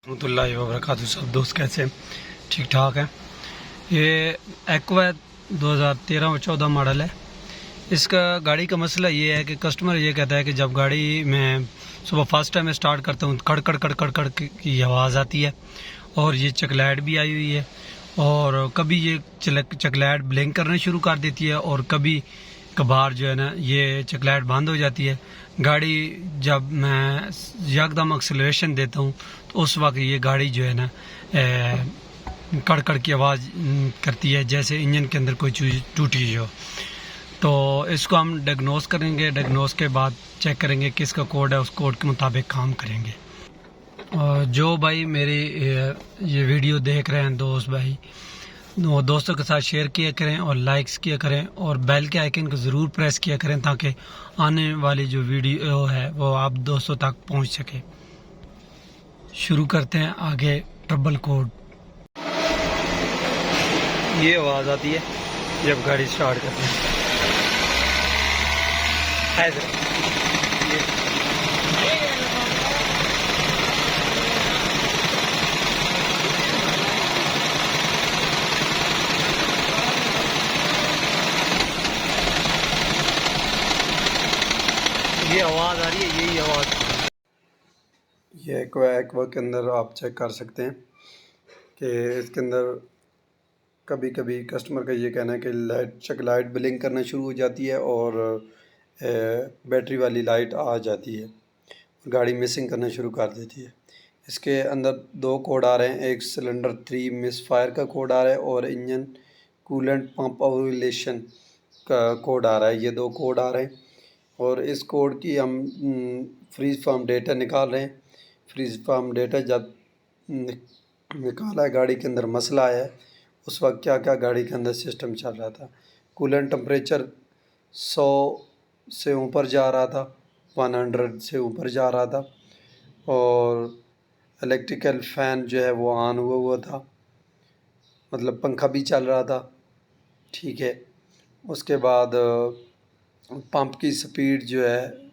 रहमतुल्लाहि व बरकातहू। सब दोस्त कैसे हैं? ठीक ठाक है। ये एक्वा 2013 और 14 मॉडल है। इसका गाड़ी का मसला ये है कि कस्टमर ये कहता है कि जब गाड़ी में सुबह फर्स्ट टाइम स्टार्ट करता हूँ कड़ कड़ कड़ कड़ कड़ की आवाज़ आती है और ये चकलाइट भी आई हुई है और कभी ये चकलाइट ब्लिंक करना शुरू कर देती है और कभी कभार जो है ना ये चकलाइट बंद हो जाती है। गाड़ी जब मैं यकदम एक्सेलरेशन देता हूँ तो उस वक्त ये गाड़ी जो है ना कड़ कड़ की आवाज़ करती है जैसे इंजन के अंदर कोई चीज़ टूटी हो। तो इसको हम डायग्नोस करेंगे, डायग्नोस के बाद चेक करेंगे किसका कोड है, उस कोड के मुताबिक काम करेंगे। और जो भाई मेरी ये वीडियो देख रहे हैं दोस्त भाई, वो दोस्तों के साथ शेयर किया करें और लाइक्स किया करें और बेल के आइकन को ज़रूर प्रेस किया करें ताकि आने वाली जो वीडियो है वो आप दोस्तों तक पहुंच सके। शुरू करते हैं आगे ट्रबल कोड। ये आवाज़ आती है जब गाड़ी स्टार्ट करते हैं। ये आवाज़ आ रही है, यही आवाज़। ये एक्वा के अंदर आप चेक कर सकते हैं कि इसके अंदर कभी कभी कस्टमर का ये कहना है कि लाइट ब्लिंक करना शुरू हो जाती है और बैटरी वाली लाइट आ जाती है, गाड़ी मिसिंग करना शुरू कर देती है। इसके अंदर दो कोड आ रहे हैं, एक सिलेंडर 3 मिस फायर का कोड आ रहा है और इंजन कूलेंट पंप ओवुलेशन का कोड आ रहा है। ये दो कोड आ रहे हैं और इस कोड की हम फ्रीज फार्म डेटा निकाल रहे हैं। फ्रीज फार्म डेटा जब निकाला है, गाड़ी के अंदर मसला आया है, उस वक्त क्या क्या गाड़ी के अंदर सिस्टम चल रहा था। कूलेंट टेम्परेचर 100 से ऊपर जा रहा था, 100 से ऊपर जा रहा था और इलेक्ट्रिकल फ़ैन जो है वो ऑन हुआ था, मतलब पंखा भी चल रहा था, ठीक है। उसके बाद पंप की स्पीड जो है,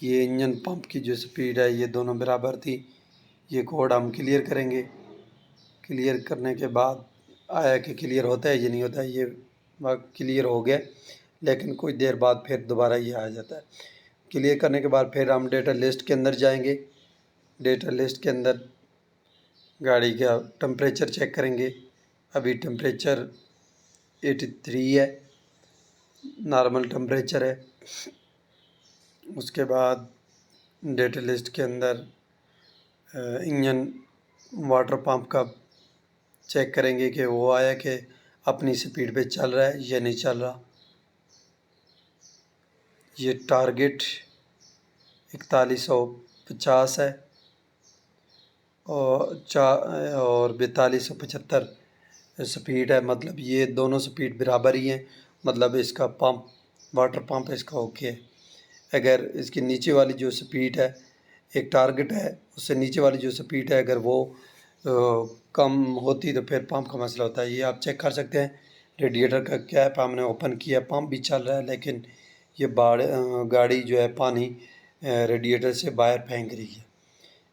ये इंजन पंप की जो स्पीड है ये दोनों बराबर थी। ये कोड हम क्लियर करेंगे। क्लियर करने के बाद आया कि क्लियर होता है ये नहीं होता है, ये क्लियर हो गया, लेकिन कुछ देर बाद फिर दोबारा ये आ जाता है। क्लियर करने के बाद फिर हम डेटा लिस्ट के अंदर जाएंगे। डेटा लिस्ट के अंदर गाड़ी का टेम्परेचर चेक करेंगे। अभी टेम्परेचर 83 है, नॉर्मल टेम्परेचर है। उसके बाद डेटा लिस्ट के अंदर इंजन वाटर पंप का चेक करेंगे कि वो आया कि अपनी स्पीड पे चल रहा है या नहीं चल रहा। ये टारगेट 4150 है और 4275 स्पीड है, मतलब ये दोनों स्पीड बराबर ही हैं, मतलब इसका पंप वाटर पंप इसका ओके है। अगर इसकी नीचे वाली जो स्पीड है, एक टारगेट है, उससे नीचे वाली जो स्पीड है अगर वो कम होती तो फिर पंप का मसला होता है। ये आप चेक कर सकते हैं। रेडिएटर का कैप हमने ओपन किया, पंप भी चल रहा है, लेकिन ये गाड़ी जो है पानी रेडिएटर से बाहर फेंक रही है।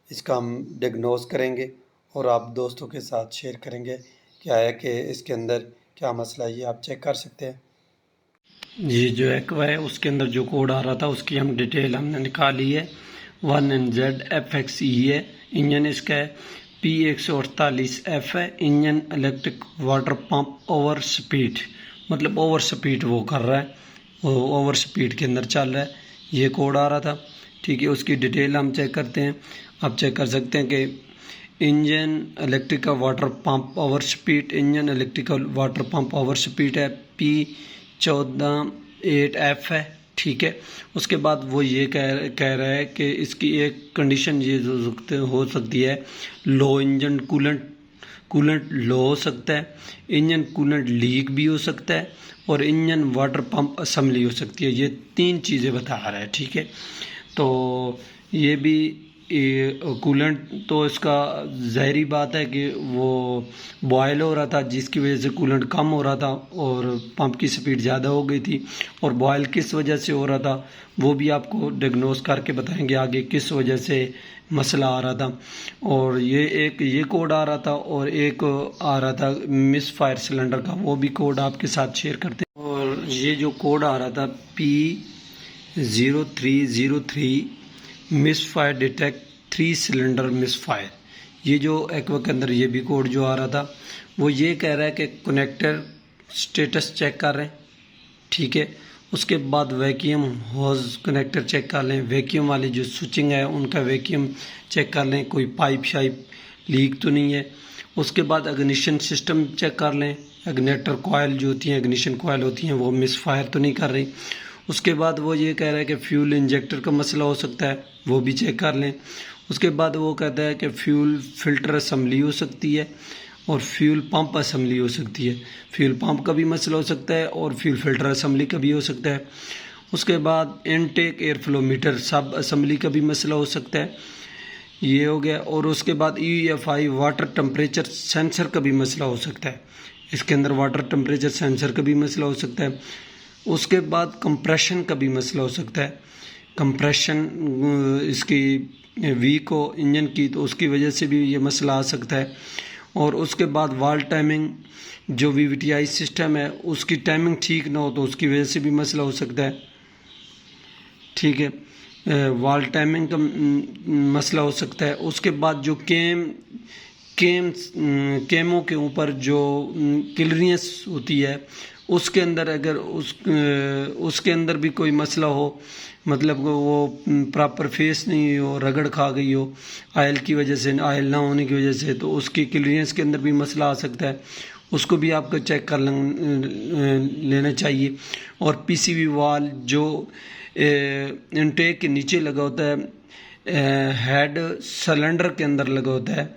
इसका हम डायग्नोस करेंगे और आप दोस्तों के साथ शेयर करेंगे क्या है कि इसके अंदर क्या मसला है। ये आप चेक कर सकते हैं। ये जो एक्वा है उसके अंदर जो कोड आ रहा था उसकी हम डिटेल हमने निकाली है। 1NZFXE है। इंजन इसका है P148F है। Engine electric water pump over speed, मतलब ओवर स्पीड वो कर रहा है, वो ओवर स्पीड के अंदर चल रहा है। ये कोड आ रहा था, ठीक है। उसकी डिटेल हम चेक करते हैं। आप चेक कर सकते हैं कि engine electrical water pump over speed, engine electrical water pump over speed है P148F है, ठीक है। उसके बाद वो ये कह रहा है कि इसकी एक कंडीशन ये हो सकती है, लो इंजन कूलेंट लो हो सकता है, इंजन कूलेंट लीक भी हो सकता है और इंजन वाटर पंप असेंबली हो सकती है। ये 3 चीज़ें बता रहा है, ठीक है। तो ये भी कूलेंट तो इसका ज़ाहरी बात है कि वो बॉयल हो रहा था जिसकी वजह से कूलेंट कम हो रहा था और पंप की स्पीड ज़्यादा हो गई थी। और बॉयल किस वजह से हो रहा था वो भी आपको डायग्नोस करके बताएंगे आगे किस वजह से मसला आ रहा था। और ये कोड आ रहा था और एक आ रहा था मिस फायर सिलेंडर का, वो भी कोड आपके साथ शेयर करते हैं। और ये जो कोड आ रहा था P0303 miss fire detect 3 cylinder miss fire, ये जो एक्वा के अंदर ये भी कोड जो आ रहा था वो ये कह रहा है कि कनेक्टर स्टेटस चेक कर रहे हैं, ठीक है। उसके बाद वैक्यूम होज कनेक्टर चेक कर लें, वैक्यूम वाली जो स्विचिंग है उनका वैक्यूम चेक कर लें, कोई पाइप शाइप लीक तो नहीं है। उसके बाद इग्निशन सिस्टम चेक कर लें, इग्निटर कॉयल जो होती हैं, इग्निशन कॉयल होती हैं, वो मिस फायर तो नहीं कर रही। उसके बाद वो ये कह रहा है कि फ्यूल इंजेक्टर का मसला हो सकता है, वो भी चेक कर लें। उसके बाद वो कहता है कि फ्यूल फिल्टर असम्बली हो सकती है और फ्यूल पंप असम्बली हो सकती है। फ्यूल पंप का भी मसला हो सकता है और फ्यूल फिल्टर असम्बली का भी हो सकता है। उसके बाद इनटेक एयर फ्लो मीटर सब असम्बली का भी मसला हो सकता है, ये हो गया। और उसके बाद EFI वाटर टेम्परेचर सेंसर का भी मसला हो सकता है, इसके अंदर वाटर टेम्परेचर सेंसर का भी मसला हो सकता है। उसके बाद कंप्रेशन का भी मसला हो सकता है, कंप्रेशन इसकी वीक हो इंजन की तो उसकी वजह से भी ये मसला आ सकता है। और उसके बाद वाल टाइमिंग जो VVTI सिस्टम है उसकी टाइमिंग ठीक ना हो तो उसकी वजह से भी मसला हो सकता है, ठीक है। वाल टाइमिंग का मसला हो सकता है। उसके बाद जो केमों के ऊपर जो क्लियरेंस होती है उसके अंदर अगर उसके अंदर भी कोई मसला हो, मतलब वो प्रॉपर फेस नहीं हो, रगड़ खा गई हो आयल की वजह से, आयल ना होने की वजह से, तो उसकी क्लियरेंस के अंदर भी मसला आ सकता है, उसको भी आपको चेक कर लेना चाहिए। और PCV वाल जो इनटेक के नीचे लगा होता है, हेड सिलेंडर के अंदर लगा होता है,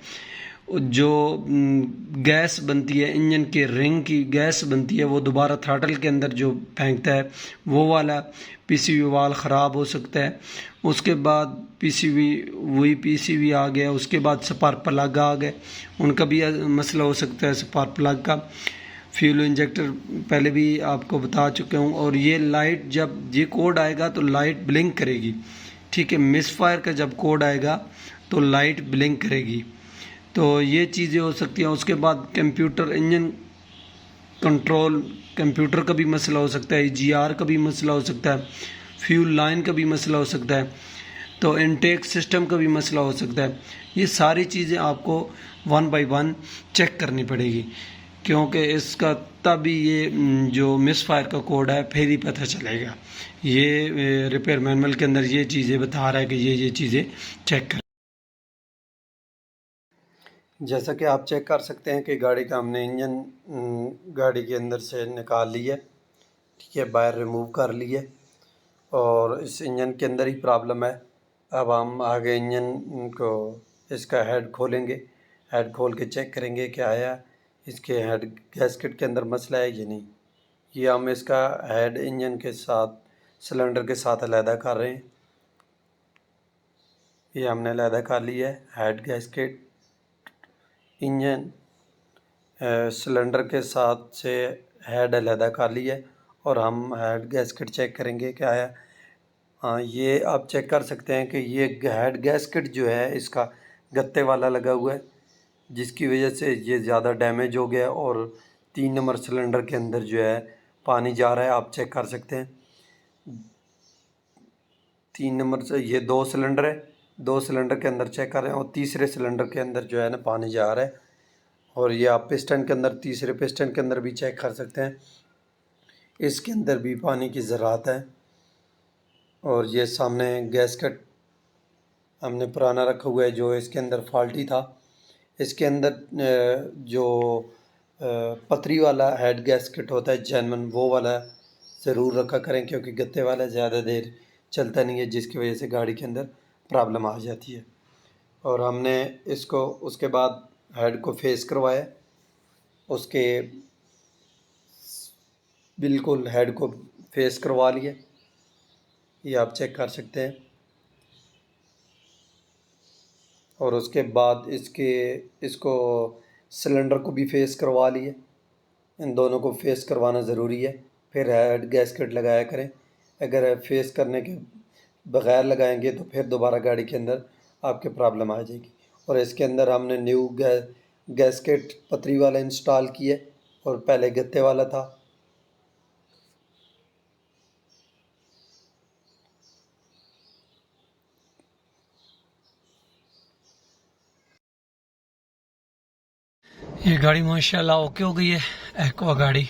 जो गैस बनती है इंजन के रिंग की गैस बनती है, वो दोबारा थ्रॉटल के अंदर जो फेंकता है वो वाला PCV वाल ख़राब हो सकता है। उसके बाद PCV आ गया। उसके बाद स्पार्क प्लग आ गए, उनका भी मसला हो सकता है स्पार्क प्लग का। फ्यूल इंजेक्टर पहले भी आपको बता चुका हूँ। और ये लाइट जब ये कोड आएगा तो लाइट ब्लिंक करेगी, ठीक है। मिस फायर का जब कोड आएगा तो लाइट ब्लिंक करेगी, तो ये चीज़ें हो सकती हैं। उसके बाद कंप्यूटर इंजन कंट्रोल, कंप्यूटर का भी मसला हो सकता है, EGR का भी मसला हो सकता है, फ्यूल लाइन का भी मसला हो सकता है, तो इनटेक सिस्टम का भी मसला हो सकता है। ये सारी चीज़ें आपको 1 बाय 1 चेक करनी पड़ेगी, क्योंकि इसका तभी ये जो मिस फायर का कोड है फिर ही पता चलेगा। ये रिपेयर मैनुअल के अंदर ये चीज़ें बता रहा है कि ये चीज़ें चेक कर। जैसा कि आप चेक कर सकते हैं कि गाड़ी का हमने इंजन गाड़ी के अंदर से निकाल लिया, ठीक है, बाहर रिमूव कर लिए और इस इंजन के अंदर ही प्रॉब्लम है। अब हम आगे इंजन को इसका हेड खोलेंगे, हेड खोल के चेक करेंगे क्या आया, इसके हेड गैस्केट के अंदर मसला है ये नहीं। ये हम इसका हेड इंजन के साथ सिलेंडर के साथ अलहदा कर रहे हैं। ये हमने अलहदा कर लिया है, हेड गैस्केट इंजन सिलेंडर के साथ से हेड अलहदा कर लिया है। और हम हेड गैस्केट चेक करेंगे क्या है। हाँ, ये आप चेक कर सकते हैं कि ये हेड गैस्केट जो है इसका गत्ते वाला लगा हुआ है, जिसकी वजह से ये ज़्यादा डैमेज हो गया और 3 नंबर सिलेंडर के अंदर जो है पानी जा रहा है, आप चेक कर सकते हैं। 3 नंबर से ये 2 सिलेंडर है, 2 सिलेंडर के अंदर चेक कर रहे हैं और तीसरे सिलेंडर के अंदर जो है ना पानी जा रहा है। और ये आप पिस्टन के अंदर, तीसरे पिस्टन के अंदर भी चेक कर सकते हैं, इसके अंदर भी पानी की ज़रात है। और ये सामने गैस्केट हमने पुराना रखा हुआ है जो इसके अंदर फॉल्टी था। इसके अंदर जो पतरी वाला हेड गैस्केट होता है जेन्युइन, वो वाला ज़रूर रखा करें, क्योंकि गत्ते वाला ज़्यादा देर चलता नहीं है, जिसकी वजह से गाड़ी के अंदर प्रॉब्लम आ जाती है। और हमने इसको उसके बाद हेड को फेस करवाया, उसके बिल्कुल हेड को फेस करवा लिया, ये आप चेक कर सकते हैं। और उसके बाद इसको सिलेंडर को भी फेस करवा लिए, इन दोनों को फेस करवाना ज़रूरी है, फिर हेड गैस्केट लगाया करें। अगर फेस करने के बग़ैर लगाएंगे तो फिर दोबारा गाड़ी के अंदर आपके प्रॉब्लम आ जाएगी। और इसके अंदर हमने न्यू गैस्केट पतरी वाला इंस्टॉल किया और पहले गत्ते वाला था। ये गाड़ी माशाल्लाह ओके हो गई है। एक्वा गाड़ी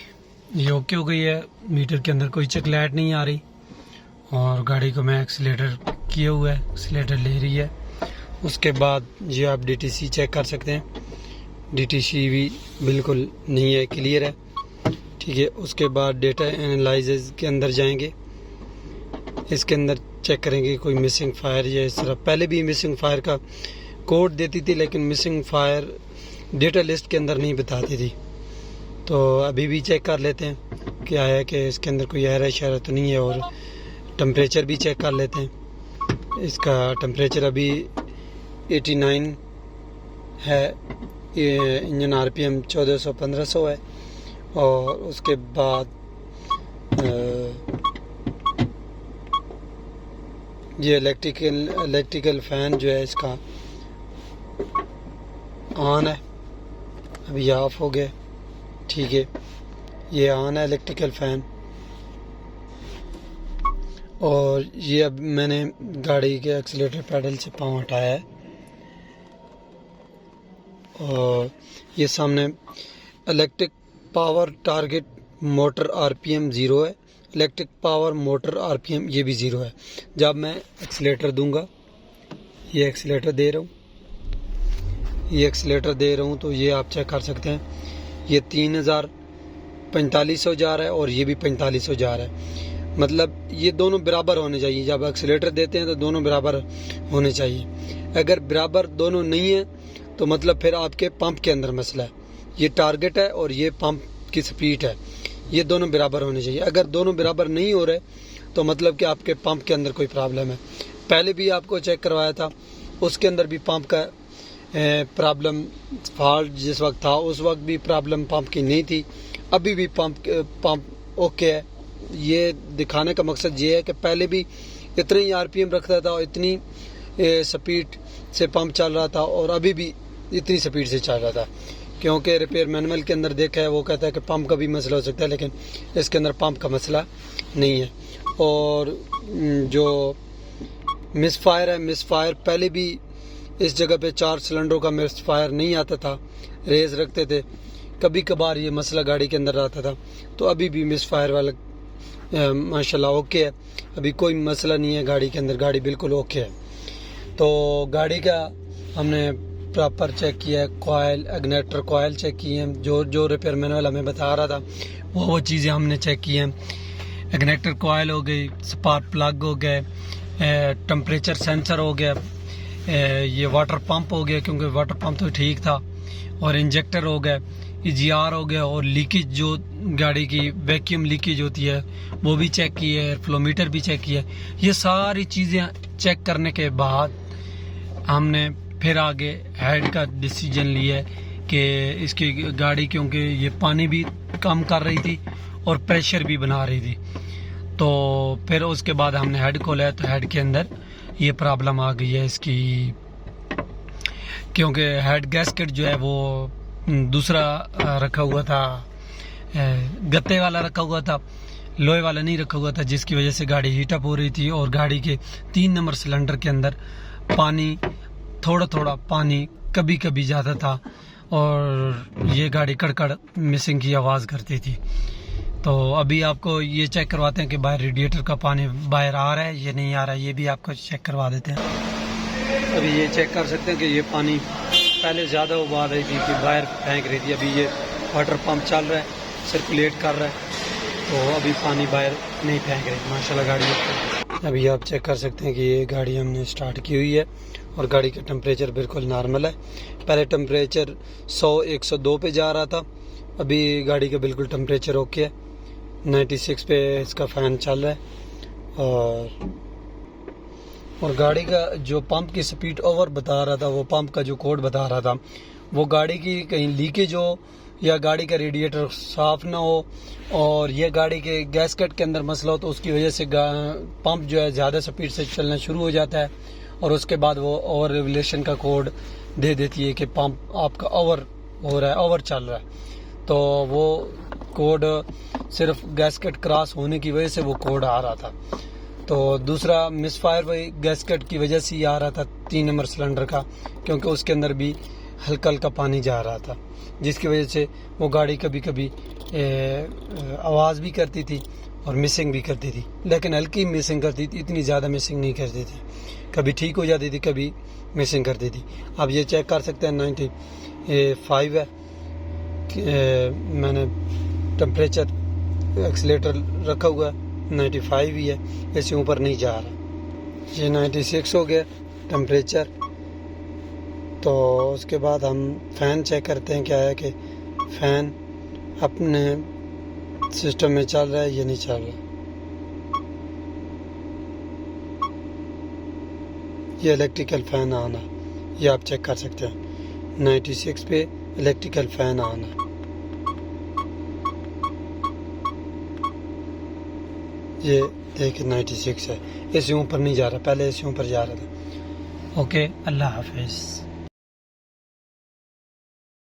ये ओके हो गई है। मीटर के अंदर कोई चकलाहट नहीं आ रही और गाड़ी को मैं एक्सीलेटर किया हुआ है, एक्सीलेटर ले रही है। उसके बाद ये आप DTC चेक कर सकते हैं, DTC भी बिल्कुल नहीं है, क्लियर है, ठीक है। उसके बाद डेटा एनालिसिस के अंदर जाएंगे, इसके अंदर चेक करेंगे कोई मिसिंग फायर या इस तरह। पहले भी मिसिंग फायर का कोड देती थी लेकिन मिसिंग फायर डेटा लिस्ट के अंदर नहीं बताती थी। तो अभी भी चेक कर लेते हैं क्या है कि इसके अंदर कोई एरर शरर तो नहीं है। और टेम्परेचर भी चेक कर लेते हैं। इसका टेम्परेचर अभी 89 है। ये इंजन RPM 1400-1500 है। और उसके बाद ये इलेक्ट्रिकल फ़ैन जो है इसका ऑन है, अभी ऑफ हो गया, ठीक है। ये ऑन है इलेक्ट्रिकल फ़ैन। और ये अब मैंने गाड़ी के एक्सीलेटर पैडल से पाँव हटाया है। और ये सामने electric power target motor RPM 0 है, इलेक्ट्रिक पावर मोटर RPM ये भी 0 है। जब मैं एक्सीलेटर दूंगा, ये एक्सीलेटर दे रहा हूँ, तो ये आप चेक कर सकते हैं। ये 3500 जा रहा है और ये भी 4500 जा रहा है। मतलब ये दोनों बराबर होने चाहिए। जब एक्सीलेटर देते हैं तो दोनों बराबर होने चाहिए। अगर बराबर दोनों नहीं है तो मतलब फिर आपके पंप के अंदर मसला है। ये टारगेट है और ये पंप की स्पीड है, ये दोनों बराबर होने चाहिए। अगर दोनों बराबर नहीं हो रहे तो मतलब कि आपके पंप के अंदर कोई प्रॉब्लम है। पहले भी आपको चेक करवाया था, उसके अंदर भी पंप का प्रॉब्लम, फॉल्ट जिस वक्त था उस वक्त भी प्रॉब्लम पंप की नहीं थी। अभी भी पंप ओके है। ये दिखाने का मकसद ये है कि पहले भी इतने ही RPM रखता था और इतनी स्पीड से पंप चल रहा था और अभी भी इतनी स्पीड से चल रहा था। क्योंकि रिपेयर मैनुअल के अंदर देखा है, वो कहता है कि पंप का भी मसला हो सकता है, लेकिन इसके अंदर पंप का मसला नहीं है। और जो मिस फायर पहले भी इस जगह पे 4 सिलेंडरों का मिस फायर नहीं आता था, रेस रखते थे, कभी कभार ये मसला गाड़ी के अंदर आता था। तो अभी भी मिस फायर वाला माशाल्लाह ओके है, अभी कोई मसला नहीं है गाड़ी के अंदर, गाड़ी बिल्कुल ओके है। तो गाड़ी का हमने प्रॉपर चेक किया है, कॉयल, इग्निटर कॉयल चेक किए हैं, जो रिपेयर मैनुअल हमें बता रहा था वो चीज़ें हमने चेक की हैं। इग्निटर कॉयल हो गई, स्पार्क प्लग हो गए, टेम्परेचर सेंसर हो गया, ये वाटर पंप हो गया क्योंकि वाटर पंप तो ठीक था, और इंजेक्टर हो गया, EGR हो गया, और लीकेज जो गाड़ी की वैक्यूम लीकेज होती है वो भी चेक की है, फ्लोमीटर भी चेक किया है। ये सारी चीज़ें चेक करने के बाद हमने फिर आगे हेड का डिसीजन लिया है कि इसकी गाड़ी, क्योंकि ये पानी भी कम कर रही थी और प्रेशर भी बना रही थी, तो फिर उसके बाद हमने हेड खोला है। तो हेड के अंदर ये प्रॉब्लम आ गई है इसकी, क्योंकि हेड गैस्केट जो है वो दूसरा रखा हुआ था, गत्ते वाला रखा हुआ था, लोहे वाला नहीं रखा हुआ था, जिसकी वजह से गाड़ी हीटअप हो रही थी। और गाड़ी के 3 नंबर सिलेंडर के अंदर पानी, थोड़ा पानी कभी कभी जाता था और ये गाड़ी कड़कड़ मिसिंग की आवाज़ करती थी। तो अभी आपको ये चेक करवाते हैं कि बाहर रेडिएटर का पानी बाहर आ रहा है या नहीं आ रहा है, ये भी आपको चेक करवा देते हैं। अभी ये चेक कर सकते हैं कि ये पानी पहले ज़्यादा उबाल रही थी कि बाहर फेंक रही थी, अभी ये वाटर पंप चल रहा है, सर्कुलेट कर रहा है, तो अभी पानी बाहर नहीं फेंक रही माशाल्लाह गाड़ी। अभी आप चेक कर सकते हैं कि ये गाड़ी हमने स्टार्ट की हुई है और गाड़ी का टेम्परेचर बिल्कुल नॉर्मल है। पहले टेम्परेचर 100-102 पे जा रहा था, अभी गाड़ी का बिल्कुल टेम्परेचर ओके है, 96 पे इसका फ़ैन चल रहा है। और गाड़ी का जो पंप की स्पीड ओवर बता रहा था, वो पंप का जो कोड बता रहा था, वो गाड़ी की कहीं लीकेज हो या गाड़ी का रेडिएटर साफ ना हो और ये गाड़ी के गैसकेट के अंदर मसला हो, तो उसकी वजह से पंप जो है ज़्यादा स्पीड से चलना शुरू हो जाता है और उसके बाद वो ओवर रेगुलेशन का कोड दे देती है कि पंप आपका ओवर हो रहा है, ओवर चल रहा है। तो वो कोड सिर्फ गैसकेट क्रॉस होने की वजह से वो कोड आ रहा था। तो दूसरा मिसफायर वही गैसकेट की वजह से ही आ रहा था 3 नंबर सिलेंडर का, क्योंकि उसके अंदर भी हल्का हल्का पानी जा रहा था, जिसकी वजह से वो गाड़ी कभी कभी आवाज़ भी करती थी और मिसिंग भी करती थी, लेकिन हल्की मिसिंग करती थी, इतनी ज़्यादा मिसिंग नहीं करती थी। कभी ठीक हो जाती थी, कभी मिसिंग करती थी। आप ये चेक कर सकते हैं 95 है मैंने टेम्परेचर एक्सीलेटर रखा हुआ है 95 ही है, इससे ऊपर नहीं जा रहा। ये 96 हो गया टेम्परेचर। तो उसके बाद हम फ़ैन चेक करते हैं क्या है कि फ़ैन अपने सिस्टम में चल रहा है या नहीं चल रहा। ये इलेक्ट्रिकल फ़ैन आना, ये आप चेक कर सकते हैं 96 पे इलेक्ट्रिकल फ़ैन आना। ये देखिए 96 है, इससे ऊपर नहीं जा रहा, पहले इससे ऊपर जा रहा था। ओके, अल्लाह हाफिज़।